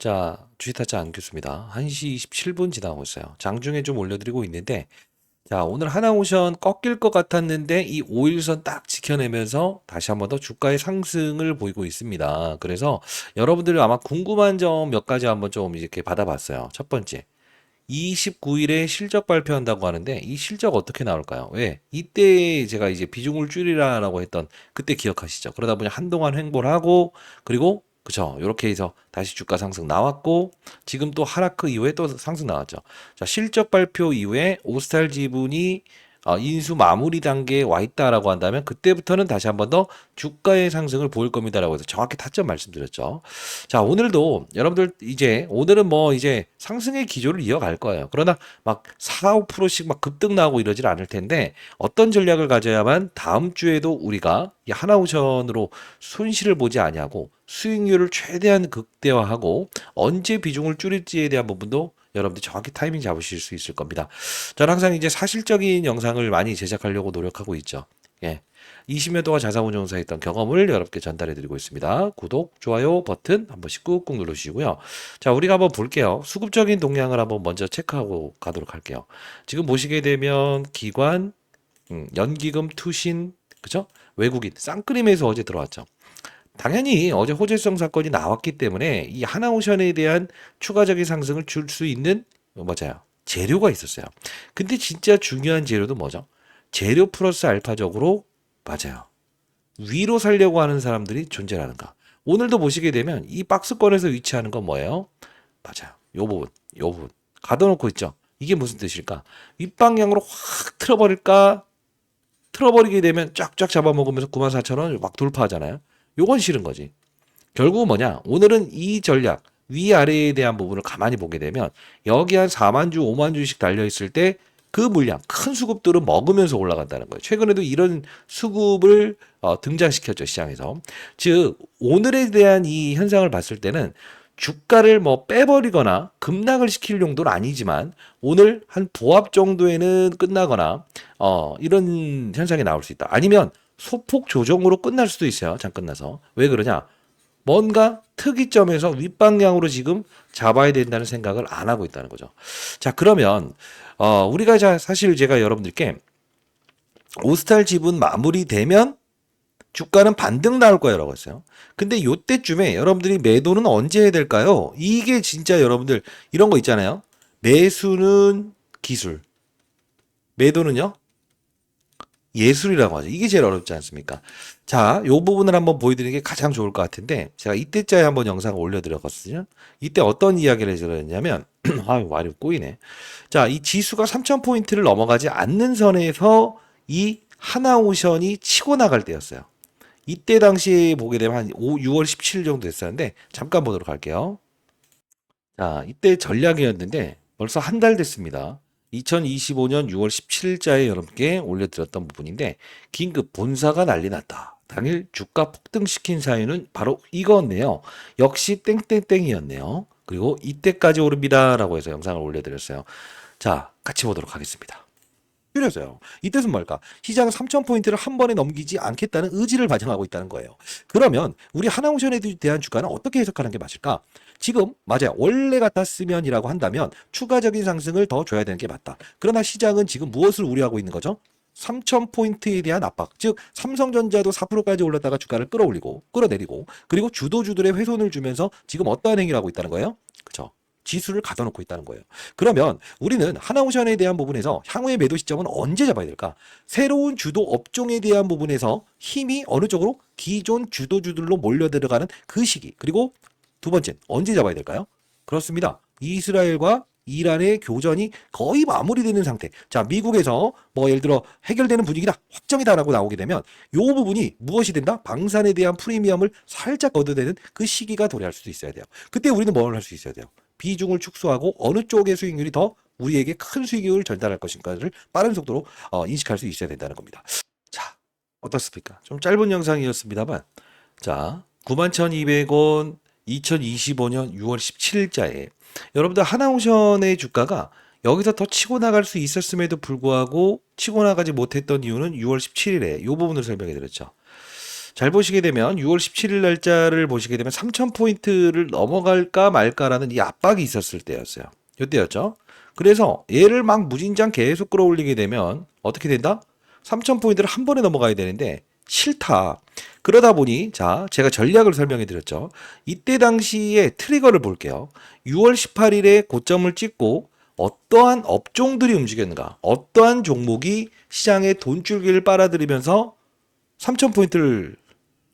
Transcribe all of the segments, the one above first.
자, 주식타짜 안교수입니다. 1시 27분 지나고 있어요. 장중에 좀 올려드리고 있는데, 자, 오늘 하나오션 꺾일 것 같았는데, 이 5일선 딱 지켜내면서 다시 한번 더 주가의 상승을 보이고 있습니다. 그래서 여러분들이 아마 궁금한 점 몇 가지 한번 좀 이렇게 받아봤어요. 첫 번째, 29일에 실적 발표한다고 하는데, 이 실적 어떻게 나올까요? 왜? 이때 제가 이제 비중을 줄이라라고 했던, 그때 기억하시죠? 그러다 보니 한동안 횡보를 하고, 그리고 그쵸. 요렇게 해서 다시 주가 상승 나왔고, 지금 또 하락 이후에 또 상승 나왔죠. 자, 실적 발표 이후에 오스탈 지분이 인수 마무리 단계에 와 있다라고 한다면 그때부터는 다시 한번 더 주가의 상승을 보일 겁니다라고 해서 정확히 타점 말씀드렸죠. 자, 오늘도 여러분들 이제 오늘은 뭐 이제 상승의 기조를 이어갈 거예요. 그러나 막 4, 5%씩 막 급등 나오고 이러질 않을 텐데 어떤 전략을 가져야만 다음 주에도 우리가 이 하나오션으로 손실을 보지 아니하고 수익률을 최대한 극대화하고 언제 비중을 줄일지에 대한 부분도 여러분들 정확히 타이밍 잡으실 수 있을 겁니다. 저는 항상 이제 사실적인 영상을 많이 제작하려고 노력하고 있죠. 예. 20년 동안 자산운용사 했던 경험을 여러분께 전달해 드리고 있습니다. 구독, 좋아요 버튼 한 번씩 꾹꾹 눌러주시고요. 자, 우리가 한번 볼게요. 수급적인 동향을 한번 먼저 체크하고 가도록 할게요. 지금 보시게 되면 기관, 연기금, 투신, 그죠? 외국인, 쌍끌림에서 어제 들어왔죠. 당연히 어제 호재성 사건이 나왔기 때문에 이 하나오션에 대한 추가적인 상승을 줄 수 있는 맞아요. 재료가 있었어요. 근데 진짜 중요한 재료도 뭐죠? 재료 플러스 알파적으로 맞아요. 위로 살려고 하는 사람들이 존재하는가. 오늘도 보시게 되면 이 박스권에서 위치하는 건 뭐예요? 맞아요. 요 부분. 가둬놓고 있죠. 이게 무슨 뜻일까? 윗방향으로 확 틀어버릴까? 틀어버리게 되면 쫙쫙 잡아먹으면서 94,000원 막 돌파하잖아요. 요건 싫은 거지. 결국은 뭐냐? 오늘은 이 전략, 위아래에 대한 부분을 가만히 보게 되면 여기 한 4만 주, 5만 주씩 달려있을 때 그 물량, 큰 수급들은 먹으면서 올라간다는 거예요. 최근에도 이런 수급을 등장시켰죠, 시장에서. 즉, 오늘에 대한 이 현상을 봤을 때는 주가를 뭐 빼버리거나 급락을 시킬 용도는 아니지만 오늘 한 보합 정도에는 끝나거나 이런 현상이 나올 수 있다. 아니면 소폭 조정으로 끝날 수도 있어요. 잠깐 나서. 왜 그러냐? 뭔가 특이점에서 윗방향으로 지금 잡아야 된다는 생각을 안 하고 있다는 거죠. 자, 그러면 우리가 사실 제가 여러분들께 오스탈 지분 마무리되면 주가는 반등 나올 거라고 했어요. 근데 요때쯤에 여러분들이 매도는 언제 해야 될까요? 이게 진짜 여러분들 이런 거 있잖아요. 매수는 기술, 매도는요? 예술이라고 하죠. 이게 제일 어렵지 않습니까? 자, 요 부분을 한번 보여드리는 게 가장 좋을 것 같은데, 제가 이때짜리 한번 영상을 올려드렸거든요. 이때 어떤 이야기를 해드렸냐면, 아유, 말이 꼬이네. 자, 이 지수가 3,000포인트를 넘어가지 않는 선에서 이 하나오션이 치고 나갈 때였어요. 이때 당시에 보게 되면 한 6월 17일 정도 됐었는데, 잠깐 보도록 할게요. 자, 이때 전략이었는데, 벌써 한 달 됐습니다. 2025년 6월 17일자에 여러분께 올려드렸던 부분인데 긴급 본사가 난리 났다. 당일 주가 폭등시킨 사유는 바로 이거였네요. 역시 땡땡땡이었네요. 그리고 이때까지 오릅니다라고 해서 영상을 올려드렸어요. 자, 같이 보도록 하겠습니다. 줄여서요. 이 뜻은 뭘까? 시장 3,000포인트를 한 번에 넘기지 않겠다는 의지를 반영하고 있다는 거예요. 그러면 우리 하나오션에 대한 주가는 어떻게 해석하는 게 맞을까? 지금 맞아요. 원래 같았으면이라고 한다면 추가적인 상승을 더 줘야 되는 게 맞다. 그러나 시장은 지금 무엇을 우려하고 있는 거죠? 3,000포인트에 대한 압박, 즉 삼성전자도 4%까지 올랐다가 주가를 끌어올리고 끌어내리고 그리고 주도주들의 훼손을 주면서 지금 어떠한 행위를 하고 있다는 거예요? 그렇죠. 지수를 가둬놓고 있다는 거예요. 그러면 우리는 하나오션에 대한 부분에서 향후의 매도 시점은 언제 잡아야 될까? 새로운 주도 업종에 대한 부분에서 힘이 어느 쪽으로 기존 주도주들로 몰려 들어가는 그 시기. 그리고 두 번째, 언제 잡아야 될까요? 그렇습니다. 이스라엘과 이란의 교전이 거의 마무리되는 상태. 자, 미국에서 뭐 예를 들어 해결되는 분위기다, 확정이다라고 나오게 되면 이 부분이 무엇이 된다? 방산에 대한 프리미엄을 살짝 얻어내는 그 시기가 도래할 수도 있어야 돼요. 그때 우리는 뭘 할 수 있어야 돼요? 비중을 축소하고 어느 쪽의 수익률이 더 우리에게 큰 수익을 전달할 것인가를 빠른 속도로 인식할 수 있어야 된다는 겁니다. 자, 어떻습니까? 좀 짧은 영상이었습니다만, 자, 91,200원 2025년 6월 17일자에 여러분들 하나오션의 주가가 여기서 더 치고 나갈 수 있었음에도 불구하고 치고 나가지 못했던 이유는 6월 17일에 이 부분을 설명해 드렸죠. 잘 보시게 되면 6월 17일 날짜를 보시게 되면 3,000포인트를 넘어갈까 말까라는 이 압박이 있었을 때였어요. 이때였죠. 그래서 얘를 막 무진장 계속 끌어올리게 되면 어떻게 된다? 3,000포인트를 한 번에 넘어가야 되는데 싫다. 그러다 보니 자, 제가 전략을 설명해 드렸죠. 이때 당시에 트리거를 볼게요. 6월 18일에 고점을 찍고 어떠한 업종들이 움직였는가? 어떠한 종목이 시장에 돈줄기를 빨아들이면서 3,000포인트를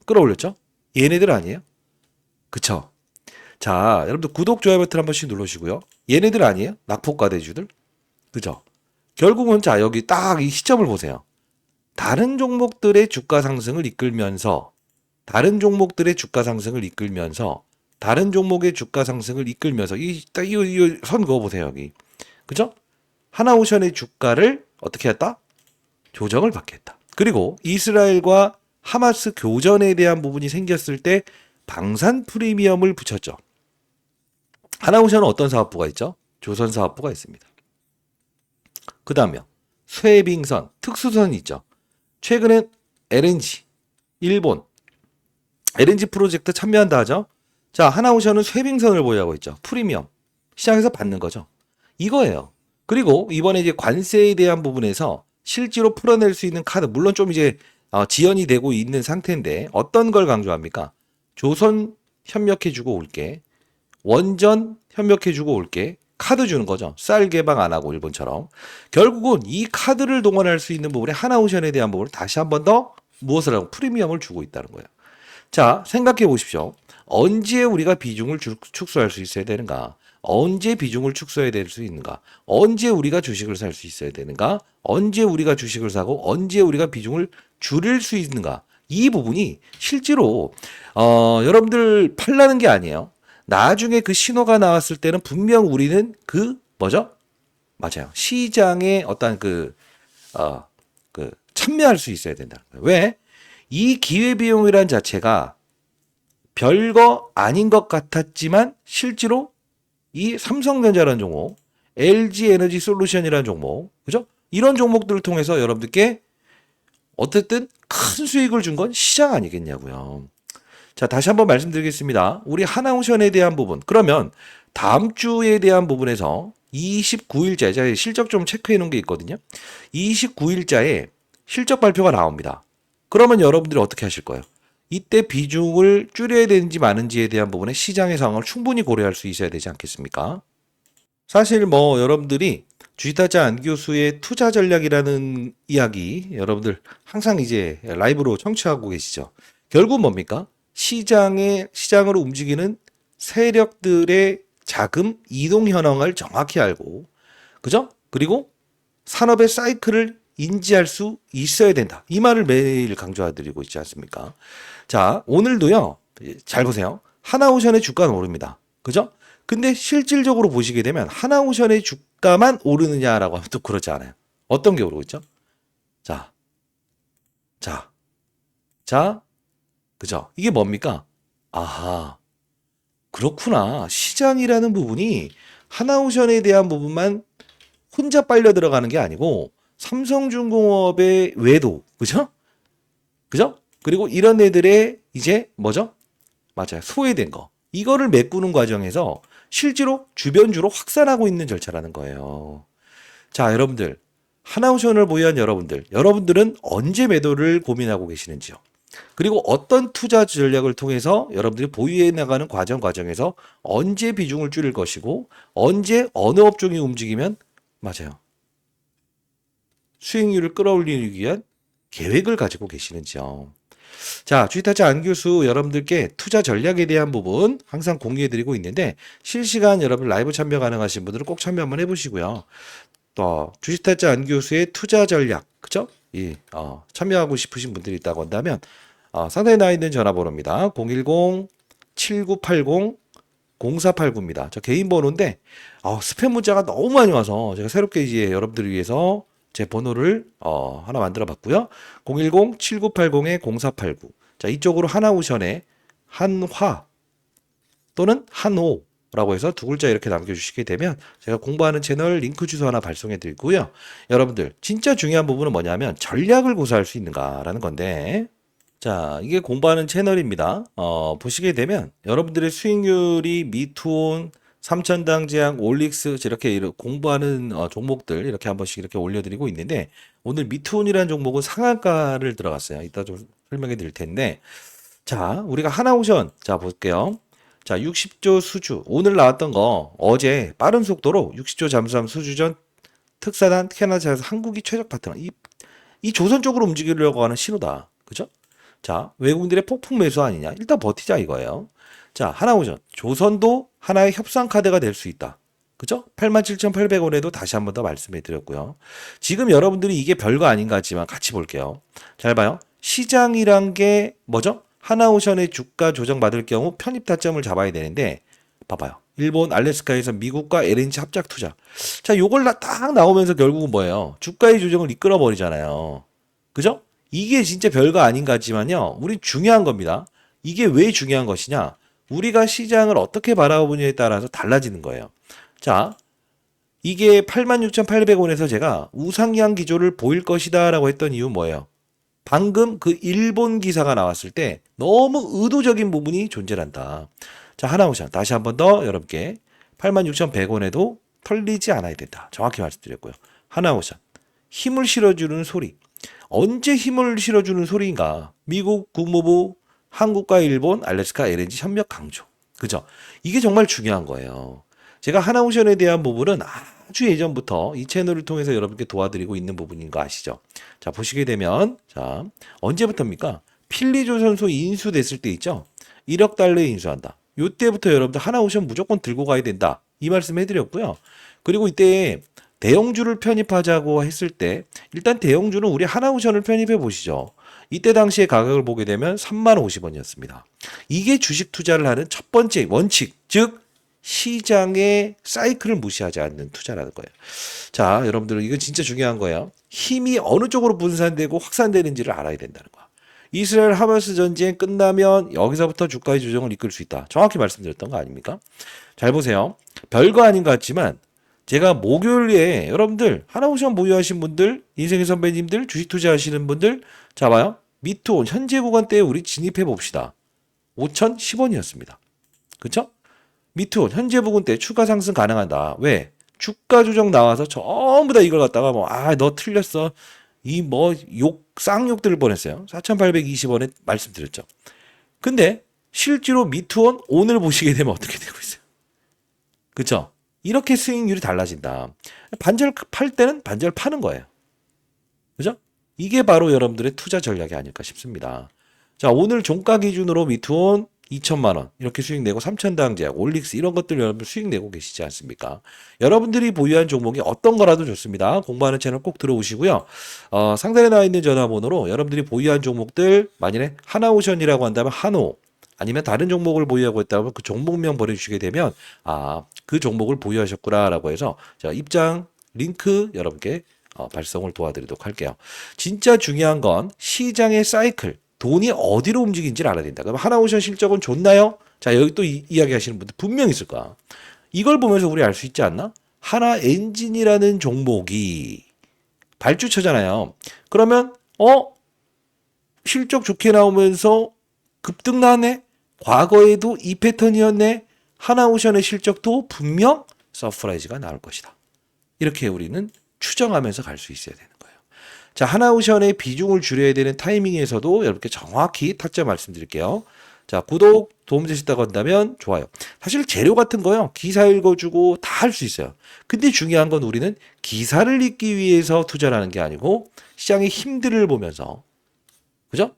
끌어올렸죠? 얘네들 아니에요? 그쵸? 자, 여러분들 구독, 좋아요 버튼 한 번씩 눌러주시고요. 얘네들 아니에요? 낙폭과대주들? 그죠? 결국은 자, 여기 딱 이 시점을 보세요. 다른 종목들의 주가 상승을 이끌면서 다른 종목들의 주가 상승을 이끌면서 다른 종목의 주가 상승을 이끌면서 이 선 그어 보세요, 여기. 그죠? 하나오션의 주가를 어떻게 했다? 조정을 받게 했다. 그리고 이스라엘과 하마스 교전에 대한 부분이 생겼을 때 방산 프리미엄을 붙였죠. 하나오션은 어떤 사업부가 있죠? 조선 사업부가 있습니다. 그 다음에 쇠빙선, 특수선이 있죠. 최근에 LNG, 일본 LNG 프로젝트 참여한다 하죠. 자, 하나오션은 쇠빙선을 보유하고 있죠. 프리미엄 시장에서 받는 거죠. 이거예요. 그리고 이번에 이제 관세에 대한 부분에서 실제로 풀어낼 수 있는 카드, 물론 좀 이제 지연이 되고 있는 상태인데 어떤 걸 강조합니까? 조선 협력해주고 올게, 원전 협력해주고 올게, 카드 주는 거죠. 쌀 개방 안 하고 일본처럼. 결국은 이 카드를 동원할 수 있는 부분에 하나오션에 대한 부분을 다시 한 번 더 무엇을 하고 프리미엄을 주고 있다는 거예요. 자, 생각해 보십시오. 언제 우리가 비중을 축소할 수 있어야 되는가? 언제 비중을 축소해야 될 수 있는가? 언제 우리가 주식을 살 수 있어야 되는가? 언제 우리가 주식을 사고 언제 우리가 비중을 줄일 수 있는가? 이 부분이 실제로 여러분들 팔라는 게 아니에요. 나중에 그 신호가 나왔을 때는 분명 우리는 그 뭐죠? 맞아요. 시장에 어떤 참여할 수 있어야 된다는 거예요. 왜? 이 기회비용이란 자체가 별거 아닌 것 같았지만 실제로 이 삼성전자라는 종목, LG에너지 솔루션이라는 종목, 그죠? 이런 종목들을 통해서 여러분들께 어쨌든 큰 수익을 준 건 시장 아니겠냐고요. 자, 다시 한번 말씀드리겠습니다. 우리 하나오션에 대한 부분. 그러면 다음 주에 대한 부분에서 29일자에 제가 실적 좀 체크해 놓은 게 있거든요. 29일자에 실적 발표가 나옵니다. 그러면 여러분들이 어떻게 하실 거예요? 이때 비중을 줄여야 되는지 마는지에 대한 부분에 시장의 상황을 충분히 고려할 수 있어야 되지 않겠습니까? 사실 여러분들이 주식타짜 안 교수의 투자 전략이라는 이야기 여러분들 항상 이제 라이브로 청취하고 계시죠. 결국 뭡니까? 시장으로 움직이는 세력들의 자금 이동 현황을 정확히 알고, 그죠? 그리고 산업의 사이클을 인지할 수 있어야 된다. 이 말을 매일 강조해드리고 있지 않습니까? 자, 오늘도요. 잘 보세요. 하나오션의 주가는 오릅니다. 그죠? 근데 실질적으로 보시게 되면 하나오션의 주가만 오르느냐라고 하면 또 그렇지 않아요. 어떤 게 오르고 있죠? 자, 자, 자, 그죠? 이게 뭡니까? 아하, 그렇구나. 시장이라는 부분이 하나오션에 대한 부분만 혼자 빨려 들어가는 게 아니고 삼성중공업의 외도, 그죠? 그죠? 그리고 이런 애들의 이제 뭐죠? 맞아요. 소외된 거. 이거를 메꾸는 과정에서 실제로 주변주로 확산하고 있는 절차라는 거예요. 자, 여러분들. 하나오션을 보유한 여러분들은 언제 매도를 고민하고 계시는지요? 그리고 어떤 투자 전략을 통해서 여러분들이 보유해 나가는 과정에서 언제 비중을 줄일 것이고 언제 어느 업종이 움직이면 맞아요. 수익률을 끌어올리기 위한 계획을 가지고 계시는지요. 자, 주식타짜 안 교수 여러분들께 투자 전략에 대한 부분 항상 공유해드리고 있는데 실시간 여러분 라이브 참여 가능하신 분들은 꼭 참여 한번 해보시고요. 또 주식타짜 안 교수의 투자 전략, 그죠? 참여하고 싶으신 분들이 있다고 한다면 상단에 나와 있는 전화번호입니다. 010-7980-0489입니다. 저 개인 번호인데 스팸 문자가 너무 많이 와서 제가 새롭게 이제 여러분들을 위해서 제 번호를 하나 만들어 봤고요. 010-7980-0489. 자, 이쪽으로 하나오션에 한화 또는 한호라고 해서 두 글자 이렇게 남겨주시게 되면 제가 공부하는 채널 링크 주소 하나 발송해 드리고요. 여러분들 진짜 중요한 부분은 뭐냐면 전략을 고수할 수 있는가라는 건데 자, 이게 공부하는 채널입니다. 보시게 되면 여러분들의 수익률이 미투온, 삼천당제약, 올릭스 이렇게 공부하는 종목들 이렇게 한 번씩 이렇게 올려드리고 있는데 오늘 미투온이라는 종목은 상한가를 들어갔어요. 이따 좀 설명해 드릴 텐데 자, 우리가 하나오션 자 볼게요. 자, 60조 수주 오늘 나왔던 거 어제 빠른 속도로 60조 잠수함 수주전 특사단 캐나다에서 한국이 최적 파트너 이 조선 쪽으로 움직이려고 하는 신호다. 그죠? 자, 외국인들의 폭풍 매수 아니냐? 일단 버티자 이거예요. 자, 하나오션. 조선도 하나의 협상 카드가 될 수 있다. 그죠? 87,800원에도 다시 한 번 더 말씀해 드렸고요. 지금 여러분들이 이게 별거 아닌 것 같지만 같이 볼게요. 잘 봐요. 시장이란 게 뭐죠? 하나오션의 주가 조정받을 경우 편입 타점을 잡아야 되는데 봐봐요. 일본 알래스카에서 미국과 LNG 합작 투자. 자, 요걸 딱 나오면서 결국은 뭐예요? 주가의 조정을 이끌어 버리잖아요. 그죠? 이게 진짜 별거 아닌 것 같지만요. 우리 중요한 겁니다. 이게 왜 중요한 것이냐? 우리가 시장을 어떻게 바라보느냐에 따라서 달라지는 거예요. 자, 이게 86,800원에서 제가 우상향 기조를 보일 것이다 라고 했던 이유는 뭐예요? 방금 그 일본 기사가 나왔을 때 너무 의도적인 부분이 존재한다. 자, 하나오션 다시 한 번 더 여러분께 86,100원에도 털리지 않아야 된다. 정확히 말씀드렸고요. 하나오션 힘을 실어주는 소리. 언제 힘을 실어주는 소리인가? 미국 국무부, 한국과 일본, 알래스카 LNG 협력 강조. 그죠? 이게 정말 중요한 거예요. 제가 하나오션에 대한 부분은 아주 예전부터 이 채널을 통해서 여러분께 도와드리고 있는 부분인 거 아시죠? 자, 보시게 되면, 자, 언제부터입니까? 필리조선소 인수됐을 때 있죠? 1억 달러에 인수한다. 요때부터 여러분들 하나오션 무조건 들고 가야 된다. 이 말씀 해드렸고요. 그리고 이때 대형주를 편입하자고 했을 때 일단 대형주는 우리 하나오션을 편입해 보시죠. 이때 당시의 가격을 보게 되면 30,050원이었습니다. 이게 주식 투자를 하는 첫 번째 원칙, 즉 시장의 사이클을 무시하지 않는 투자라는 거예요. 자, 여러분들 이건 진짜 중요한 거예요. 힘이 어느 쪽으로 분산되고 확산되는지를 알아야 된다는 거야. 이스라엘 하마스 전쟁 끝나면 여기서부터 주가의 조정을 이끌 수 있다. 정확히 말씀드렸던 거 아닙니까? 잘 보세요. 별거 아닌 것 같지만 제가 목요일에 여러분들 하나오션 보유하신 분들, 인생의 선배님들, 주식 투자하시는 분들 잡아요. 미투온 현재 구간대에 우리 진입해 봅시다. 5,010원이었습니다. 그쵸? 미투온 현재 부근대 추가 상승 가능하다. 왜? 주가 조정 나와서 전부 다 이걸 갖다가 너 틀렸어. 이 쌍욕 들 뻔했어요. 4,820원에 말씀드렸죠. 근데 실제로 미투온 오늘 보시게 되면 어떻게 되고 있어요? 그쵸? 이렇게 수익률이 달라진다. 반절 팔 때는 반절 파는 거예요. 그죠? 이게 바로 여러분들의 투자 전략이 아닐까 싶습니다. 자, 오늘 종가 기준으로 미투온 2천만 원 이렇게 수익 내고 3천당 제약, 올릭스 이런 것들 여러분 수익 내고 계시지 않습니까? 여러분들이 보유한 종목이 어떤 거라도 좋습니다. 공부하는 채널 꼭 들어오시고요. 상단에 나와 있는 전화번호로 여러분들이 보유한 종목들 만일에 하나오션이라고 한다면 한호 아니면 다른 종목을 보유하고 있다면 그 종목명 보내주시게 되면 그 종목을 보유하셨구나라고 해서 제가 입장 링크 여러분께 발송을 도와드리도록 할게요. 진짜 중요한 건 시장의 사이클 돈이 어디로 움직이는지를 알아야 된다. 그럼 하나오션 실적은 좋나요? 자, 여기 또 이야기 하시는 분들 분명히 있을 거야. 이걸 보면서 우리 알 수 있지 않나? 하나엔진이라는 종목이 발주처잖아요. 그러면 실적 좋게 나오면서 급등 나네? 과거에도 이 패턴이었네. 하나오션의 실적도 분명 서프라이즈가 나올 것이다. 이렇게 우리는 추정하면서 갈 수 있어야 되는 거예요. 자, 하나오션의 비중을 줄여야 되는 타이밍에서도 여러분께 정확히 타점 말씀드릴게요. 자, 구독 도움되셨다고 한다면 좋아요. 사실 재료 같은 거요. 기사 읽어주고 다 할 수 있어요. 근데 중요한 건 우리는 기사를 읽기 위해서 투자를 하는 게 아니고 시장의 힘들을 보면서 그죠?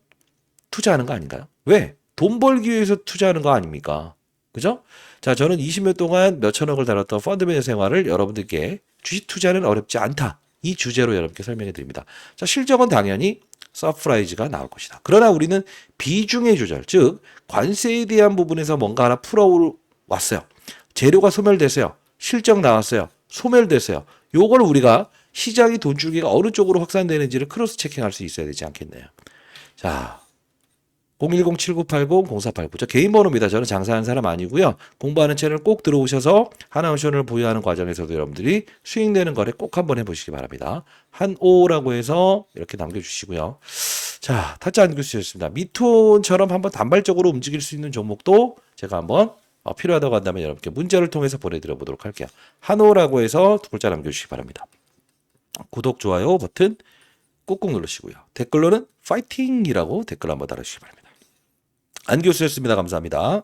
투자하는 거 아닌가요? 왜? 돈 벌기 위해서 투자하는 거 아닙니까? 그죠? 자, 저는 20년 동안 몇천억을 달았던 펀드매니저 생활을 여러분들께 주식 투자는 어렵지 않다. 이 주제로 여러분께 설명해 드립니다. 자, 실적은 당연히 서프라이즈가 나올 것이다. 그러나 우리는 비중의 조절, 즉 관세에 대한 부분에서 뭔가 하나 풀어왔어요. 재료가 소멸됐어요. 실적 나왔어요. 소멸됐어요. 요걸 우리가 시장이 돈 줄기가 어느 쪽으로 확산되는지를 크로스 체킹할 수 있어야 되지 않겠나요? 자, 010-7980-0489. 저 개인 번호입니다. 저는 장사하는 사람 아니고요. 공부하는 채널 꼭 들어오셔서 하나오션을 보유하는 과정에서도 여러분들이 수익 내는 거래 꼭 한번 해보시기 바랍니다. 한오라고 해서 이렇게 남겨주시고요. 자, 타짜 안 교수였습니다. 미톤처럼 한번 단발적으로 움직일 수 있는 종목도 제가 한번 필요하다고 한다면 여러분께 문자를 통해서 보내드려 보도록 할게요. 한호라고 해서 두 글자 남겨주시기 바랍니다. 구독, 좋아요 버튼 꾹꾹 누르시고요. 댓글로는 파이팅이라고 댓글 한번 달아주시기 바랍니다. 안 교수였습니다. 감사합니다.